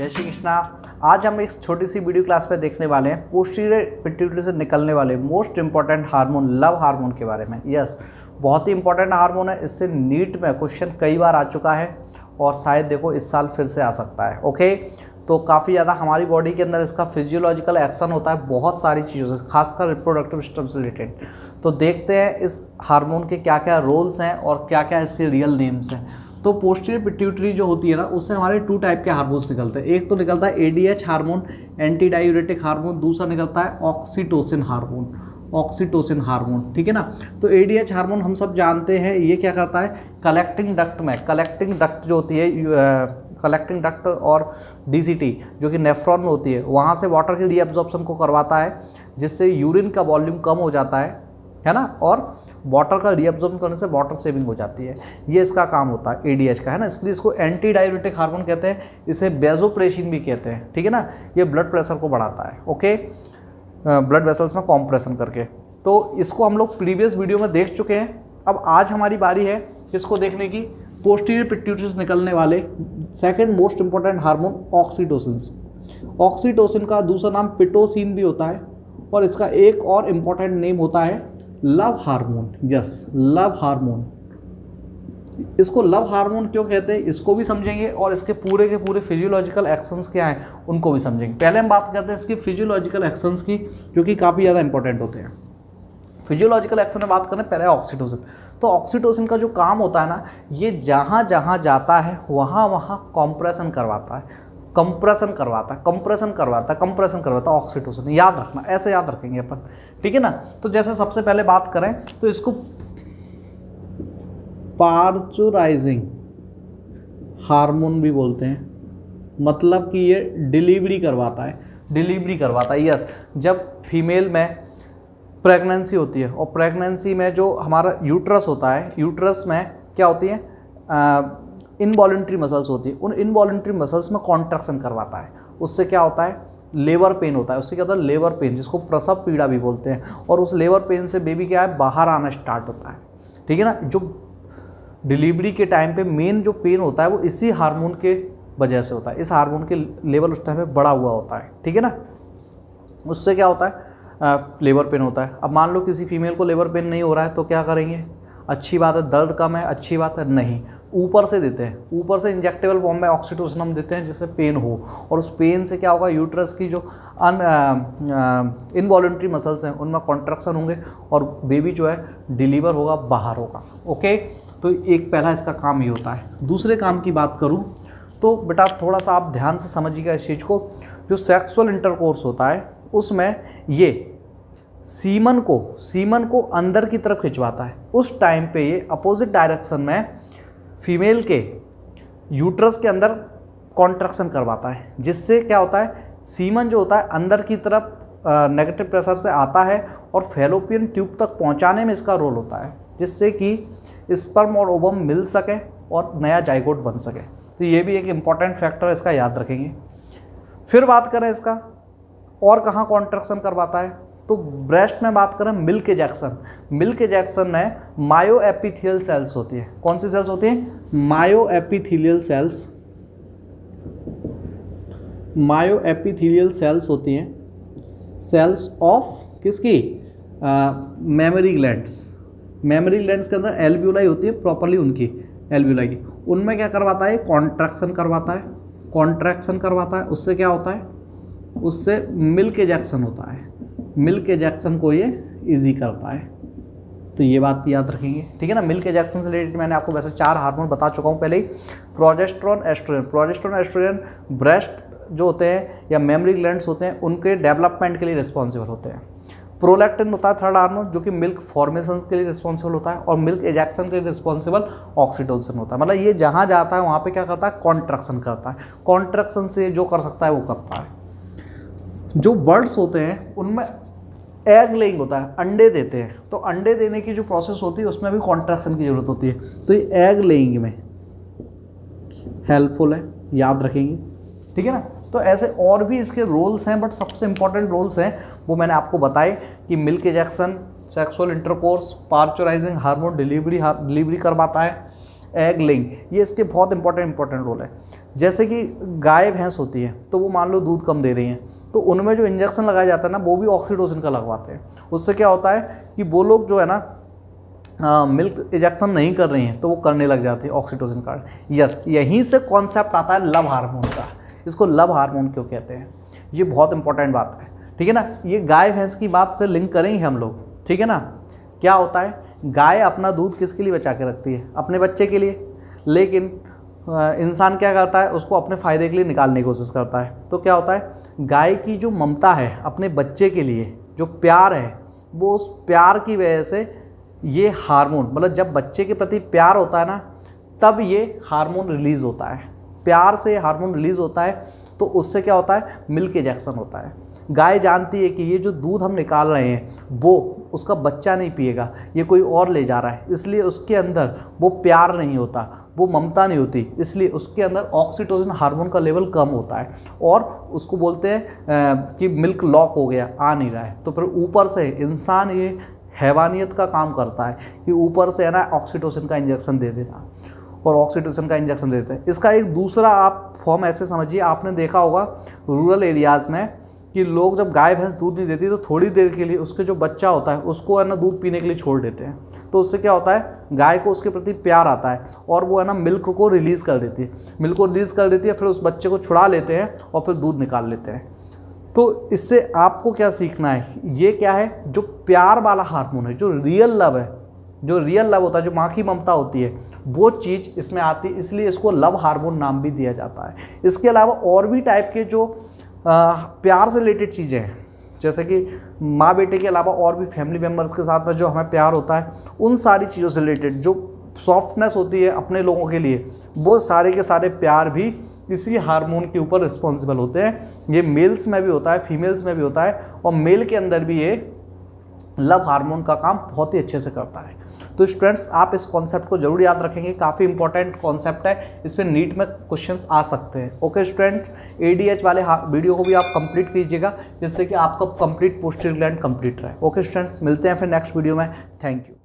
जय श्री कृष्णा। आज हम एक छोटी सी वीडियो क्लास में देखने वाले हैं पोस्टीरियर पिट्यूटरी से निकलने वाले most important hormone love hormone के बारे में। यस, बहुत ही इंपॉर्टेंट हार्मोन है। इससे नीट में क्वेश्चन कई बार आ चुका है और शायद देखो इस साल फिर से आ सकता है। ओके, तो काफ़ी ज़्यादा हमारी बॉडी के अंदर इसका फिजियोलॉजिकल एक्शन होता है बहुत सारी चीज़ों से, खासकर रिप्रोडक्टिव सिस्टम से रिलेटेड। तो देखते हैं इस हार्मोन के क्या क्या रोल्स हैं और क्या क्या इसके रियल नेम्स हैं। तो पोस्टीरियर पिट्यूटरी जो होती है ना, उससे हमारे 2 टाइप के हार्मोन्स निकलते हैं। एक तो निकलता है ADH hormone, anti diuretic hormone. दूसरा निकलता है ऑक्सीटोसिन हार्मोन, ऑक्सीटोसिन हार्मोन। ठीक है ना। तो एडीएच हार्मोन हम सब जानते हैं, ये क्या करता है, कलेक्टिंग डक्ट में, कलेक्टिंग डक्ट जो होती है, कलेक्टिंग डक्ट और डीसीटी जो कि नेफ्रॉन में होती है, वहाँ से वाटर की रीअब्जॉर्प्शन को करवाता है, जिससे यूरिन का वॉल्यूम कम हो जाता है ना, और वाटर का रीअब्जॉर्ब करने से वाटर सेविंग हो जाती है। ये इसका काम होता है एडीएच का, है ना। इसलिए इसको एंटी डायूरेटिक हार्मोन कहते हैं, इसे बेजोप्रेसिन भी कहते हैं। ठीक है ना। ये ब्लड प्रेशर को बढ़ाता है। ओके, ब्लड वेसल्स में कॉम्प्रेशन करके। तो इसको हम लोग प्रीवियस वीडियो में देख चुके हैं। अब आज हमारी बारी है इसको देखने की, पोस्टीरियर पिट्यूटरी से निकलने वाले second most important hormone oxytocin. Oxytocin का दूसरा नाम पिटोसिन भी होता है और इसका एक और इम्पॉर्टेंट नेम होता है love hormone. Yes, love hormone. इसको लव हार्मोन क्यों कहते हैं इसको भी समझेंगे और इसके पूरे के पूरे फिजियोलॉजिकल एक्शंस क्या हैं उनको भी समझेंगे। पहले हम बात करते हैं इसकी फिजियोलॉजिकल एक्शंस की, जो कि काफ़ी ज़्यादा इंपॉर्टेंट होते हैं। फिजियोलॉजिकल एक्शन में बात करें पहले ऑक्सीटोसिन। तो ऑक्सीटोसिन का जो काम होता है ना, ये जहाँ जहाँ जाता है वहाँ वहाँ कंप्रेशन करवाता है, कंप्रेशन करवाता है, कंप्रेशन करवाता है, कंप्रेशन करवाता है ऑक्सीटोसिन। याद रखना, ऐसे याद रखेंगे अपन। ठीक है ना। तो जैसे सबसे पहले बात करें तो इसको पार्चुराइजिंग हार्मोन भी बोलते हैं, मतलब कि ये डिलीवरी करवाता है, डिलीवरी करवाता है। यस, जब फीमेल में प्रेगनेंसी होती है और प्रेगनेंसी में जो हमारा यूट्रस होता है, यूट्रस में क्या होती है, इनवॉलंटरी मसल्स होती है। उन इनवॉलंटरी मसल्स में कॉन्ट्रैक्शन करवाता है। उससे क्या होता है, लेबर पेन होता है। उससे क्या होता है, लेबर पेन, जिसको प्रसव पीड़ा भी बोलते हैं। और उस लेबर पेन से बेबी क्या है, बाहर आना स्टार्ट होता है। ठीक है ना। जो डिलीवरी के टाइम पे मेन जो पेन होता है वो इसी हार्मोन के वजह से होता है। इस हार्मोन के लेवल उस टाइम पे बढ़ा हुआ होता है। ठीक है ना। उससे क्या होता है, लेबर पेन होता है। अब मान लो किसी फीमेल को लेबर पेन नहीं हो रहा है तो क्या करेंगे, अच्छी बात है, दर्द कम है, अच्छी बात है, नहीं, ऊपर से देते हैं, ऊपर से इंजेक्टेबल फॉर्म में ऑक्सीटोसिन हम देते हैं जिससे पेन हो। और उस पेन से क्या होगा, यूट्रस की जो इनवॉलंटरी मसल्स हैं उनमें कॉन्ट्रैक्शन होंगे और बेबी जो है डिलीवर होगा, बाहर होगा। ओके, तो एक पहला इसका काम ही होता है। दूसरे काम की बात करूँ तो बेटा थोड़ा सा आप ध्यान से समझिएगा इस चीज़ को। जो सेक्सुअल इंटरकोर्स होता है उसमें ये सीमन को अंदर की तरफ खिंचवाता है। उस टाइम पे ये अपोजिट डायरेक्शन में फीमेल के यूट्रस के अंदर कॉन्ट्रैक्शन करवाता है, जिससे क्या होता है, सीमन जो होता है अंदर की तरफ नेगेटिव प्रेशर से आता है और फैलोपियन ट्यूब तक पहुंचाने में इसका रोल होता है, जिससे कि स्पर्म और ओवम मिल सके और नया जाइगोट बन सके। तो ये भी एक इम्पॉर्टेंट फैक्टर है, इसका याद रखेंगे। फिर बात करें इसका और कहाँ कॉन्ट्रैक्शन करवाता है, तो ब्रेस्ट में बात करें, मिल्क इजेक्शन। मिल्क इजेक्शन में मायोएपिथेलियल सेल्स होती है। कौन सी सेल्स होती हैं, मायोएपिथेलियल सेल्स, मायोएपिथेलियल सेल्स होती हैं, सेल्स ऑफ किसकी, मेमरी ग्लैंड्स। मेमरी ग्लैंड्स के अंदर एल्व्यूलाई होती है, प्रॉपर्ली उनकी एल्व्यूलाई की, उनमें क्या करवाता है, कॉन्ट्रैक्शन करवाता है, कॉन्ट्रैक्शन करवाता है। उससे क्या होता है, उससे मिल्क इजेक्शन होता है, मिल्क इजेक्शन को ये इजी करता है। तो ये बात याद रखेंगे। ठीक है ना। मिल्क इजेक्शन से रिलेटेड मैंने आपको वैसे 4 हार्मोन बता चुका हूँ पहले ही। Progesterone, oestrogen. Progesterone, oestrogen breast जो होते हैं या मेमरी ग्लैंड्स होते हैं उनके डेवलपमेंट के लिए रिस्पॉन्सिबल होते हैं। प्रोलैक्टिन होता है थर्ड हार्मोन, जो कि मिल्क फॉर्मेशन के लिए रिस्पॉन्सिबल होता है, और मिल्क इजेक्शन के लिए रिस्पॉन्सिबल ऑक्सीटोसिन होता है। मतलब ये जहाँ जाता है वहाँ पे क्या करता है, कॉन्ट्रैक्शन करता है। कॉन्ट्रैक्शन से जो कर सकता है वो करता है। जो बर्ड्स होते हैं उनमें एग लेइंग होता है, अंडे देते हैं, तो अंडे देने की जो प्रोसेस होती है उसमें भी कॉन्ट्रैक्शन की जरूरत होती है। तो ये एग लेइंग में हेल्पफुल है, याद रखेंगे। ठीक है ना। तो ऐसे और भी इसके रोल्स हैं, बट सबसे इंपॉर्टेंट रोल्स हैं वो मैंने आपको बताए कि milk ejection, sexual intercourse, parturition hormone delivery करवाता है, एग लेइंग, ये इसके बहुत इंपॉर्टेंट रोल है। जैसे कि गाय भैंस होती है तो वो मान लो दूध कम दे रही हैं, तो उनमें जो इंजेक्शन लगाया जाता है ना वो भी ऑक्सीटोसिन का लगवाते हैं। उससे क्या होता है कि वो लोग जो है ना मिल्क इंजेक्शन नहीं कर रही हैं तो वो करने लग जाती है ऑक्सीटोसिन का। यस, यहीं से कॉन्सेप्ट आता है लव हार्मोन का। इसको लव हार्मोन क्यों कहते हैं, ये बहुत इंपॉर्टेंट बात है, ठीक है ना। ये गाय भैंस की बात से लिंक करेंगे हम लोग, ठीक है ना। क्या होता है, गाय अपना दूध किसके लिए बचा के रखती है, अपने बच्चे के लिए, लेकिन इंसान क्या करता है, उसको अपने फ़ायदे के लिए निकालने की कोशिश करता है। तो क्या होता है, गाय की जो ममता है अपने बच्चे के लिए, जो प्यार है, वो उस प्यार की वजह से ये हार्मोन, मतलब जब बच्चे के प्रति प्यार होता है ना तब ये हार्मोन रिलीज़ होता है। प्यार से हार्मोन रिलीज़ होता है तो उससे क्या होता है, मिल्क इंजेक्शन होता है। गाय जानती है कि ये जो दूध हम निकाल रहे हैं वो उसका बच्चा नहीं पिएगा, ये कोई और ले जा रहा है, इसलिए उसके अंदर वो प्यार नहीं होता, वो ममता नहीं होती, इसलिए उसके अंदर ऑक्सीटोसिन हार्मोन का लेवल कम होता है और उसको बोलते हैं कि मिल्क लॉक हो गया, आ नहीं रहा है। तो फिर ऊपर से इंसान ये हैवानियत का काम करता है कि ऊपर से है ना ऑक्सीटोसिन का इंजेक्शन दे देना, और ऑक्सीटोसिन का इंजेक्शन देते हैं। इसका एक दूसरा आप फॉर्म ऐसे समझिए, आपने देखा होगा रूरल एरियाज़ में कि लोग जब गाय भैंस दूध नहीं देती तो थोड़ी देर के लिए उसके जो बच्चा होता है उसको है ना दूध पीने के लिए छोड़ देते हैं। तो उससे क्या होता है, गाय को उसके प्रति प्यार आता है और वो है ना मिल्क को रिलीज़ कर देती है, मिल्क को रिलीज़ कर देती है, फिर उस बच्चे को छुड़ा लेते हैं और फिर दूध निकाल लेते हैं। तो इससे आपको क्या सीखना है, ये क्या है, जो प्यार वाला हार्मोन है, जो रियल लव है, जो रियल लव होता है, जो माँ की ममता होती है, वो चीज़ इसमें आती है, इसलिए इसको लव हार्मोन नाम भी दिया जाता है। इसके अलावा और भी टाइप के जो प्यार से रिलेटेड चीज़ें हैं, जैसे कि माँ बेटे के अलावा और भी फैमिली मेम्बर्स के साथ में जो हमें प्यार होता है, उन सारी चीज़ों से रिलेटेड जो सॉफ्टनेस होती है अपने लोगों के लिए, वो सारे के सारे प्यार भी इसी हार्मोन के ऊपर रिस्पॉन्सिबल होते हैं। ये मेल्स में भी होता है, फीमेल्स में भी होता है, और मेल के अंदर भी ये लव हार्मोन का काम बहुत ही अच्छे से करता है। तो स्टूडेंट्स, आप इस कॉन्सेप्ट को जरूर याद रखेंगे, काफ़ी इंपॉर्टेंट कॉन्सेप्ट है, इस पर नीट में क्वेश्चंस आ सकते हैं। ओके स्टूडेंट, ADH वाले वीडियो को भी आप कंप्लीट कीजिएगा जिससे कि आपका कंप्लीट पोस्टीरियर ग्लैंड कंप्लीट रहे। ओके स्टूडेंट्स, मिलते हैं फिर नेक्स्ट वीडियो में। Thank you.